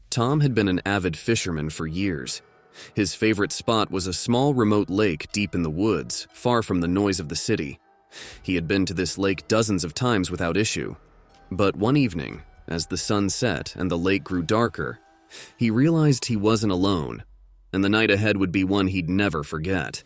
Tom had been an avid fisherman for years. His favorite spot was a small remote lake deep in the woods, far from the noise of the city. He had been to this lake dozens of times without issue. But one evening, as the sun set and the lake grew darker, he realized he wasn't alone, and the night ahead would be one he'd never forget.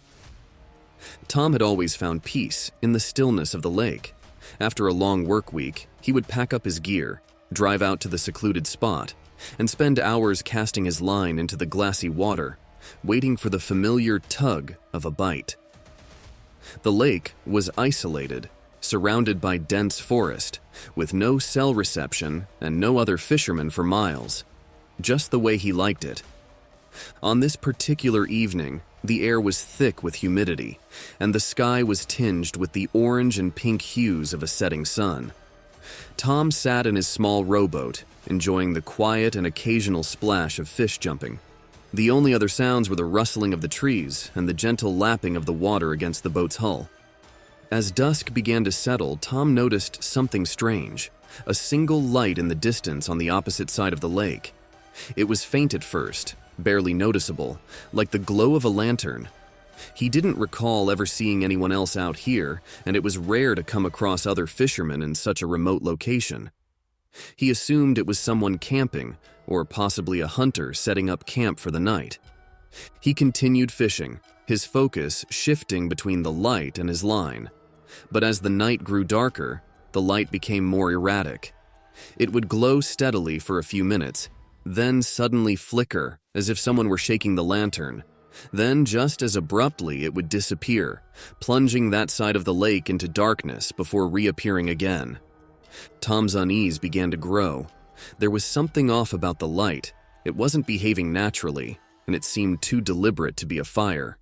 Tom had always found peace in the stillness of the lake. After a long work week, he would pack up his gear, drive out to the secluded spot, and spend hours casting his line into the glassy water, waiting for the familiar tug of a bite. The lake was isolated, surrounded by dense forest, with no cell reception and no other fishermen for miles, just the way he liked it. On this particular evening, the air was thick with humidity, and the sky was tinged with the orange and pink hues of a setting sun. Tom sat in his small rowboat, enjoying the quiet and occasional splash of fish jumping. The only other sounds were the rustling of the trees and the gentle lapping of the water against the boat's hull. As dusk began to settle, Tom noticed something strange, a single light in the distance on the opposite side of the lake. It was faint at first, barely noticeable, like the glow of a lantern. He didn't recall ever seeing anyone else out here, and it was rare to come across other fishermen in such a remote location. He assumed it was someone camping, or possibly a hunter setting up camp for the night. He continued fishing, his focus shifting between the light and his line. But as the night grew darker, the light became more erratic. It would glow steadily for a few minutes, then suddenly flicker as if someone were shaking the lantern. Then, just as abruptly, it would disappear, plunging that side of the lake into darkness before reappearing again. Tom's unease began to grow. There was something off about the light. It wasn't behaving naturally, and it seemed too deliberate to be a fire.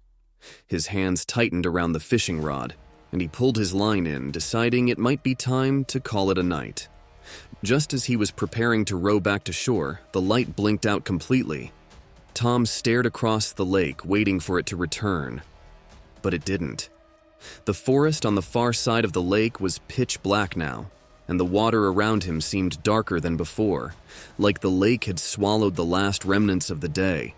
His hands tightened around the fishing rod, and he pulled his line in, deciding it might be time to call it a night. Just as he was preparing to row back to shore, the light blinked out completely. Tom stared across the lake, waiting for it to return. But it didn't. The forest on the far side of the lake was pitch black now, and the water around him seemed darker than before, like the lake had swallowed the last remnants of the day.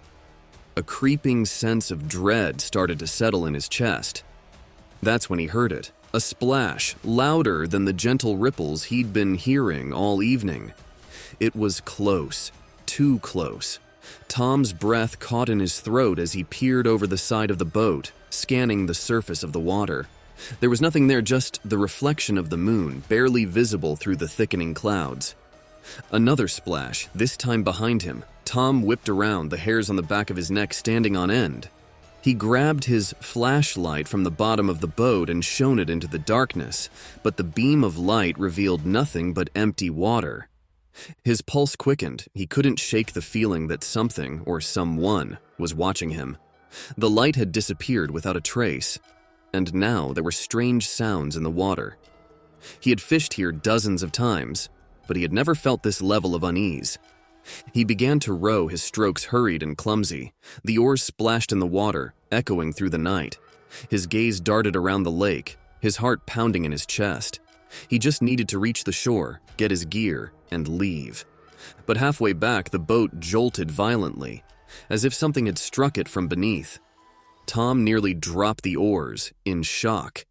A creeping sense of dread started to settle in his chest. That's when he heard it, a splash, louder than the gentle ripples he'd been hearing all evening. It was close, too close. Tom's breath caught in his throat as he peered over the side of the boat, scanning the surface of the water. There was nothing there, just the reflection of the moon, barely visible through the thickening clouds. Another splash, this time behind him. Tom whipped around, the hairs on the back of his neck standing on end. He grabbed his flashlight from the bottom of the boat and shone it into the darkness, but the beam of light revealed nothing but empty water. His pulse quickened. He couldn't shake the feeling that something, or someone, was watching him. The light had disappeared without a trace, and now there were strange sounds in the water. He had fished here dozens of times, but he had never felt this level of unease. He began to row, his strokes hurried and clumsy. The oars splashed in the water, echoing through the night. His gaze darted around the lake, his heart pounding in his chest. He just needed to reach the shore, get his gear, and leave. But halfway back, the boat jolted violently, as if something had struck it from beneath. Tom nearly dropped the oars, in shock.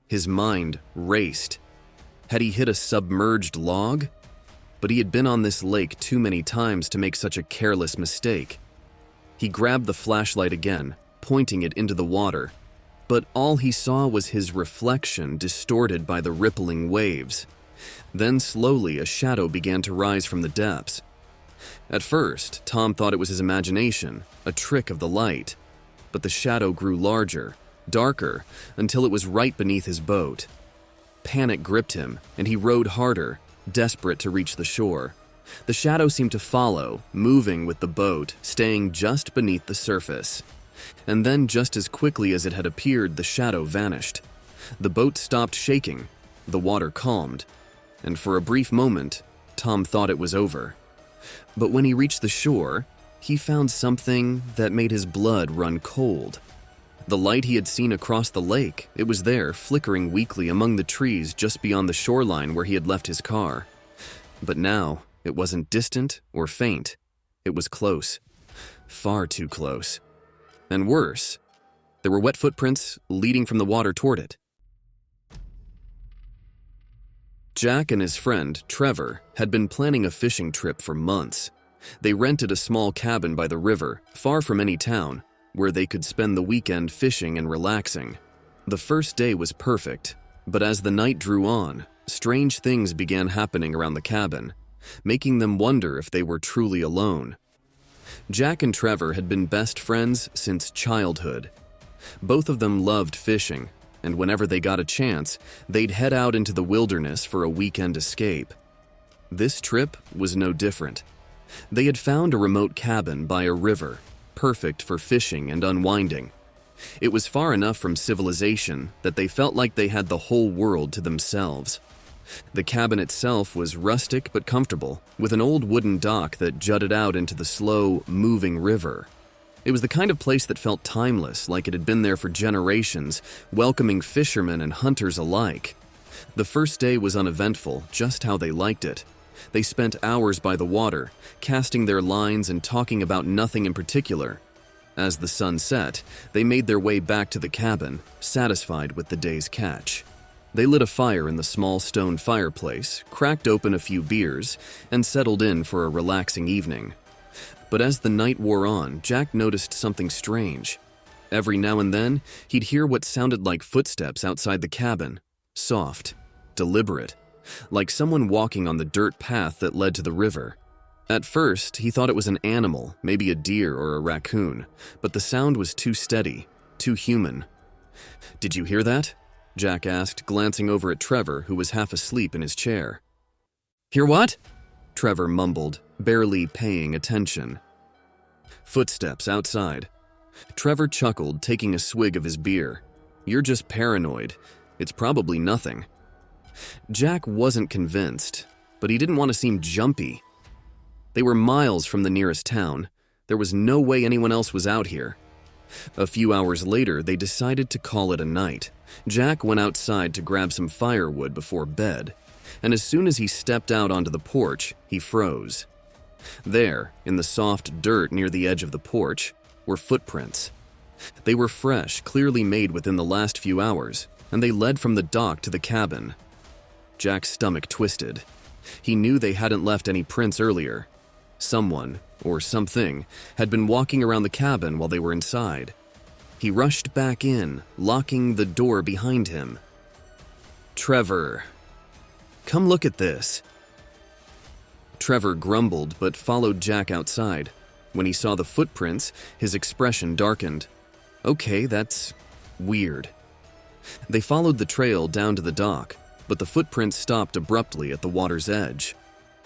His mind raced. Had he hit a submerged log? But he had been on this lake too many times to make such a careless mistake. He grabbed the flashlight again, pointing it into the water, but all he saw was his reflection distorted by the rippling waves. Then slowly a shadow began to rise from the depths. At first, Tom thought it was his imagination, a trick of the light, but the shadow grew larger, darker, until it was right beneath his boat. Panic gripped him, and he rowed harder, desperate to reach the shore. The shadow seemed to follow, moving with the boat, staying just beneath the surface. And then, just as quickly as it had appeared, the shadow vanished. The boat stopped shaking, the water calmed, and for a brief moment, Tom thought it was over. But when he reached the shore, he found something that made his blood run cold. The light he had seen across the lake, it was there, flickering weakly among the trees just beyond the shoreline where he had left his car. But now, it wasn't distant or faint. It was close. Far too close. And worse, there were wet footprints leading from the water toward it. Jack and his friend, Trevor, had been planning a fishing trip for months. They rented a small cabin by the river, far from any town, where they could spend the weekend fishing and relaxing. The first day was perfect, but as the night drew on, strange things began happening around the cabin, making them wonder if they were truly alone. Jack and Trevor had been best friends since childhood. Both of them loved fishing, and whenever they got a chance, they'd head out into the wilderness for a weekend escape. This trip was no different. They had found a remote cabin by a river, perfect for fishing and unwinding. It was far enough from civilization that they felt like they had the whole world to themselves. The cabin itself was rustic but comfortable, with an old wooden dock that jutted out into the slow, moving river. It was the kind of place that felt timeless, like it had been there for generations, welcoming fishermen and hunters alike. The first day was uneventful, just how they liked it. They spent hours by the water, casting their lines and talking about nothing in particular. As the sun set, they made their way back to the cabin, satisfied with the day's catch. They lit a fire in the small stone fireplace, cracked open a few beers, and settled in for a relaxing evening. But as the night wore on, Jack noticed something strange. Every now and then, he'd hear what sounded like footsteps outside the cabin, soft, deliberate, like someone walking on the dirt path that led to the river. At first, he thought it was an animal, maybe a deer or a raccoon, but the sound was too steady, too human. "Did you hear that?" Jack asked, glancing over at Trevor, who was half asleep in his chair. "Hear what?" Trevor mumbled, barely paying attention. Footsteps outside. Trevor chuckled, taking a swig of his beer. "You're just paranoid. It's probably nothing." Jack wasn't convinced, but he didn't want to seem jumpy. They were miles from the nearest town. There was no way anyone else was out here. A few hours later, they decided to call it a night. Jack went outside to grab some firewood before bed, and as soon as he stepped out onto the porch, he froze. There, in the soft dirt near the edge of the porch, were footprints. They were fresh, clearly made within the last few hours, and they led from the dock to the cabin. Jack's stomach twisted. He knew they hadn't left any prints earlier. Someone, or something, had been walking around the cabin while they were inside. He rushed back in, locking the door behind him. "Trevor, come look at this." Trevor grumbled but followed Jack outside. When he saw the footprints, his expression darkened. "Okay, that's weird." They followed the trail down to the dock, but the footprints stopped abruptly at the water's edge.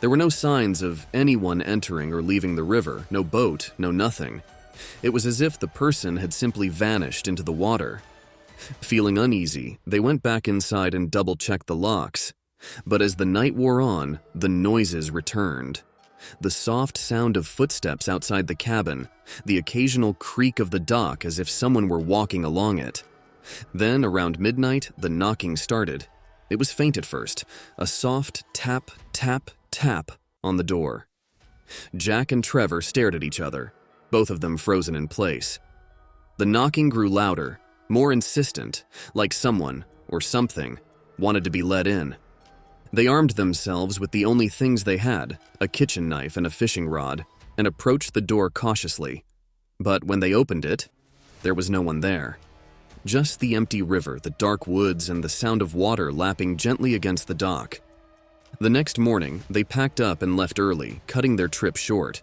There were no signs of anyone entering or leaving the river, no boat, no nothing. It was as if the person had simply vanished into the water. Feeling uneasy, they went back inside and double-checked the locks. But as the night wore on, the noises returned. The soft sound of footsteps outside the cabin, the occasional creak of the dock as if someone were walking along it. Then, around midnight, the knocking started. It was faint at first, a soft tap, tap, tap on the door. Jack and Trevor stared at each other, both of them frozen in place. The knocking grew louder, more insistent, like someone, or something, wanted to be let in. They armed themselves with the only things they had, a kitchen knife and a fishing rod, and approached the door cautiously. But when they opened it, there was no one there. Just the empty river, the dark woods, and the sound of water lapping gently against the dock. The next morning, they packed up and left early, cutting their trip short.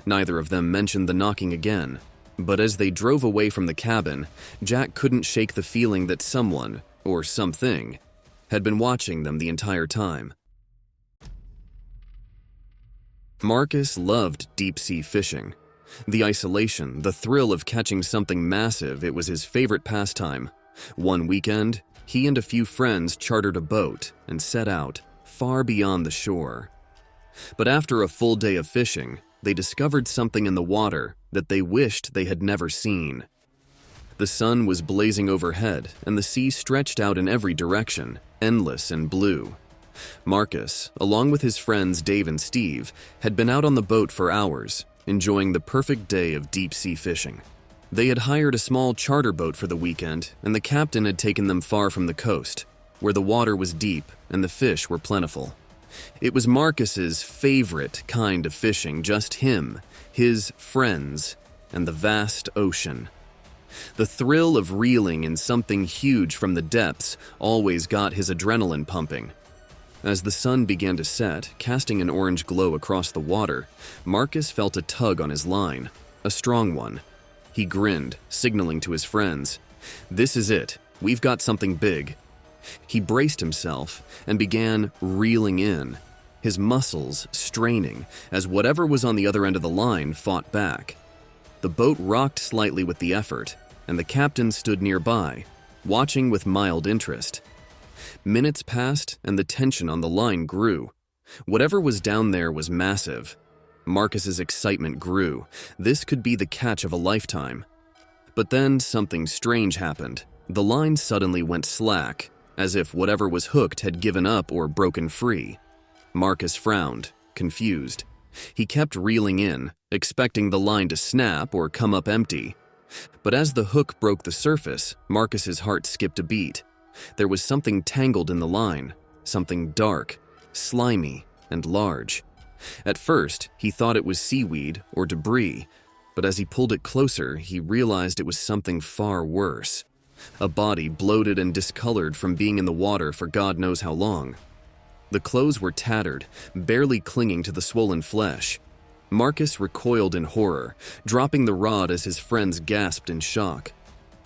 Neither of them mentioned the knocking again, but as they drove away from the cabin, Jack couldn't shake the feeling that someone, or something, had been watching them the entire time. Marcus loved deep-sea fishing. The isolation, the thrill of catching something massive, it was his favorite pastime. One weekend, he and a few friends chartered a boat and set out, far beyond the shore. But after a full day of fishing, they discovered something in the water that they wished they had never seen. The sun was blazing overhead, and the sea stretched out in every direction, endless and blue. Marcus, along with his friends Dave and Steve, had been out on the boat for hours, enjoying the perfect day of deep-sea fishing. They had hired a small charter boat for the weekend, and the captain had taken them far from the coast, where the water was deep and the fish were plentiful. It was Marcus's favorite kind of fishing, just him, his friends, and the vast ocean. The thrill of reeling in something huge from the depths always got his adrenaline pumping. As the sun began to set, casting an orange glow across the water, Marcus felt a tug on his line, a strong one. He grinned, signaling to his friends, "This is it. We've got something big." He braced himself and began reeling in, his muscles straining as whatever was on the other end of the line fought back. The boat rocked slightly with the effort, and the captain stood nearby, watching with mild interest. Minutes passed, and the tension on the line grew. Whatever was down there was massive. Marcus's excitement grew. This could be the catch of a lifetime. But then something strange happened. The line suddenly went slack, as if whatever was hooked had given up or broken free. Marcus frowned, confused. He kept reeling in, expecting the line to snap or come up empty. But as the hook broke the surface, Marcus's heart skipped a beat. There was something tangled in the line, something dark, slimy, and large. At first, he thought it was seaweed or debris, but as he pulled it closer, he realized it was something far worse. A body bloated and discolored from being in the water for God knows how long. The clothes were tattered, barely clinging to the swollen flesh. Marcus recoiled in horror, dropping the rod as his friends gasped in shock.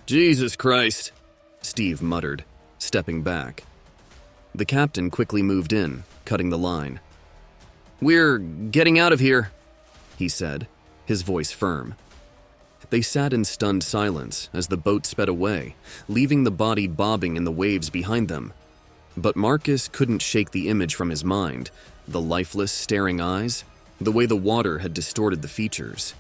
"Jesus Christ," Steve muttered, stepping back. The captain quickly moved in, cutting the line. "We're getting out of here," he said, his voice firm. They sat in stunned silence as the boat sped away, leaving the body bobbing in the waves behind them. But Marcus couldn't shake the image from his mind, the lifeless, staring eyes, the way the water had distorted the features.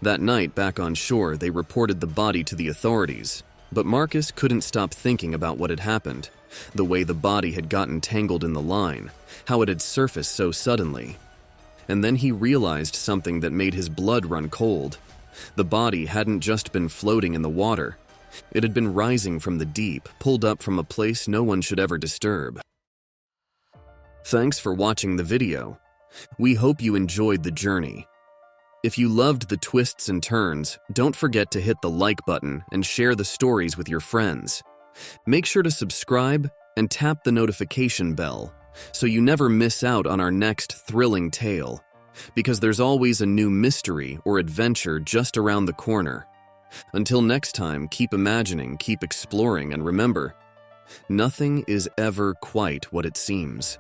That night, back on shore, they reported the body to the authorities, but Marcus couldn't stop thinking about what had happened, the way the body had gotten tangled in the line, how it had surfaced so suddenly. And then he realized something that made his blood run cold. The body hadn't just been floating in the water. It had been rising from the deep, pulled up from a place no one should ever disturb. Thanks for watching the video. We hope you enjoyed the journey. If you loved the twists and turns, don't forget to hit the like button and share the stories with your friends. Make sure to subscribe and tap the notification bell so you never miss out on our next thrilling tale, because there's always a new mystery or adventure just around the corner. Until next time, keep imagining, keep exploring, and remember, nothing is ever quite what it seems.